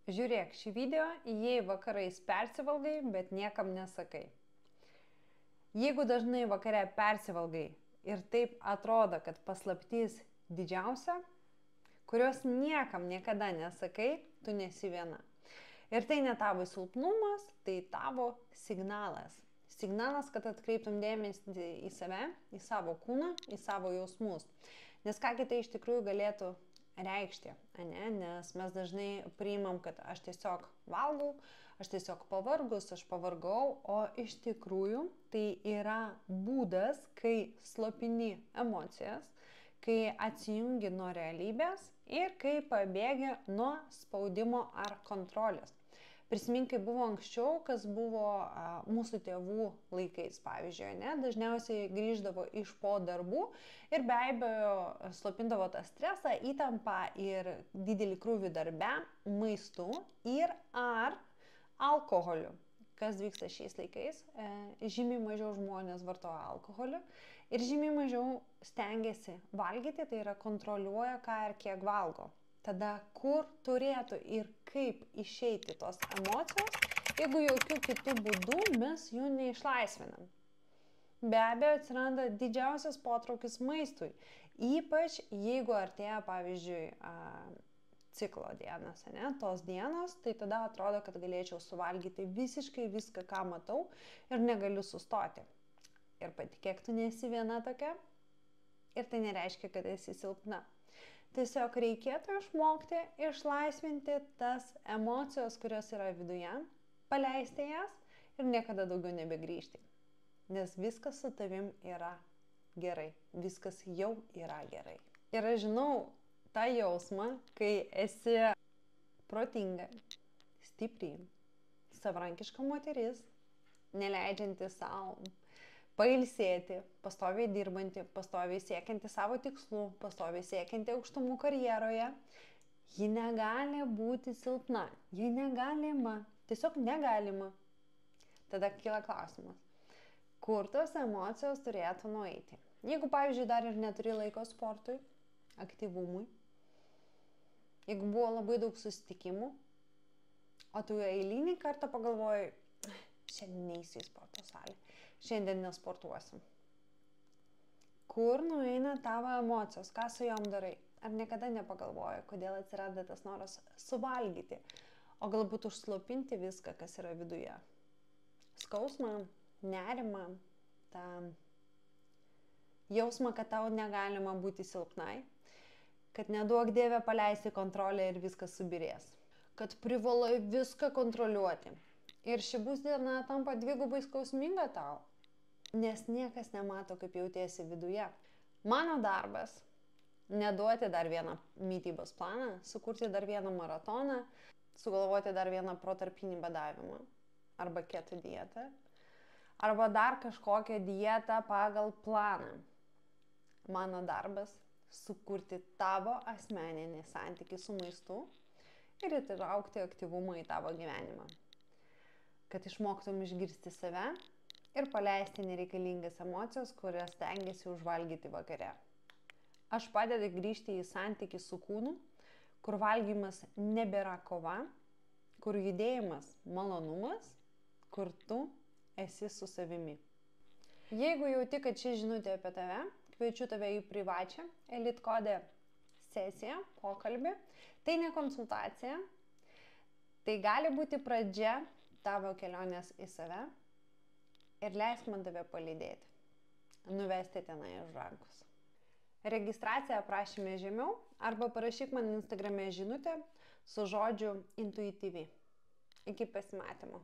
Žiūrėk šį video, jei vakarais persivalgai, bet niekam nesakai. Jeigu dažnai vakare persivalgai ir taip atrodo, kad paslaptis didžiausia, kurios niekam niekada nesakai, tu nesi viena. Ir tai ne tavo silpnumas, tai tavo signalas. Signalas, kad atkreiptum dėmesį į save, į savo kūną, į savo jausmus. Nes ką kitai iš tikrųjų galėtų reikšti, ane? Nes mes dažnai priimam, kad aš tiesiog valgau, aš tiesiog pavargus, aš pavargau, o iš tikrųjų tai yra būdas, kai slopini emocijas, kai atsijungi nuo realybės ir kai pabėgi nuo spaudimo ar kontrolės. Prisimink, kaip buvo anksčiau, kas buvo mūsų tėvų laikais, pavyzdžiui, ne? Dažniausiai grįždavo iš po darbų ir be abejo slopindavo tą stresą, įtampą ir didelį krūvį darbe, maistu ir ar alkoholiu. Kas vyksta šiais laikais? Žymiai mažiau žmonės vartoja alkoholį ir žymiai mažiau stengiasi valgyti, tai yra kontroliuoja, ką ir kiek valgo. Tada kur turėtų ir kaip išeiti tos emocijos, jeigu jokių kitų būdų mes jų neišlaisvinam. Be abejo, atsiranda didžiausias potraukis maistui, ypač jeigu artėja, pavyzdžiui, ciklo dienas, ne? Tos dienos, tai tada atrodo, kad galėčiau suvalgyti visiškai viską, ką matau ir negaliu sustoti. Ir patikėk, tu nesi viena tokia ir tai nereiškia, kad esi silpna. Tiesiog reikėtų išmokti išlaisvinti tas emocijos, kurios yra viduje, paleisti jas ir niekada daugiau nebegrįžti. Nes viskas su tavim yra gerai, viskas jau yra gerai. Ir aš žinau tą jausmą, kai esi protinga, stipri, savarankiška moteris, neleidžianti savo pailsėti, pastoviai dirbanti, pastoviai siekianti savo tikslų, pastoviai siekianti aukštumų karjeroje, ji negali būti silpna, ji negalima, tiesiog negalima. Tada kyla klausimas, kur tos emocijos turėtų nueiti? Jeigu, pavyzdžiui, dar ir neturi laiko sportui, aktyvumui, jeigu buvo labai daug susitikimų, o tu eilinį kartą pagalvoji, šiandien neisiu į sporto salę, šiandien nesportuosim. Kur nueina tavo emocijos, ką su jom darai? Ar niekada nepagalvoji, kodėl atsiranda tas noras suvalgyti, o galbūt užslopinti viską, kas yra viduje? Skausmą, nerimą, tą jausmą, kad tau negalima būti silpnai, kad neduok Dieve paleisti kontrolę ir viskas subirės, kad privalai viską kontroliuoti. Ir ši bus diena tampa dvigubai skausminga tau, nes niekas nemato, kaip jautiesi viduje. Mano darbas - neduoti dar vieną mitybos planą, sukurti dar vieną maratoną, sugalvoti dar vieną protarpinį badavimą arba keto dietą, arba dar kažkokią dietą pagal planą. Mano darbas - sukurti tavo asmeninį santykį su maistu ir įtraukti aktyvumą į tavo gyvenimą. Kad išmoktum išgirsti save ir paleisti nereikalingas emocijas, kurias stengiasi užvalgyti vakare. Aš padedu grįžti į santykį su kūnu, kur valgymas nebėra kova, kur judėjimas malonumas, kur tu esi su savimi. Jeigu jauti, kad ši žinutė apie tave, kviečiu tave į privačią Elite Code sesiją, pokalbį. Tai ne konsultacija, tai gali būti pradžia tavo kelionės į save ir leisk man tave palydėti, nuvesti tenai už rankos. Registracija aprašyme žemiau arba parašyk man Instagrame žinutę su žodžiu intuityvi. Iki pasimatymo.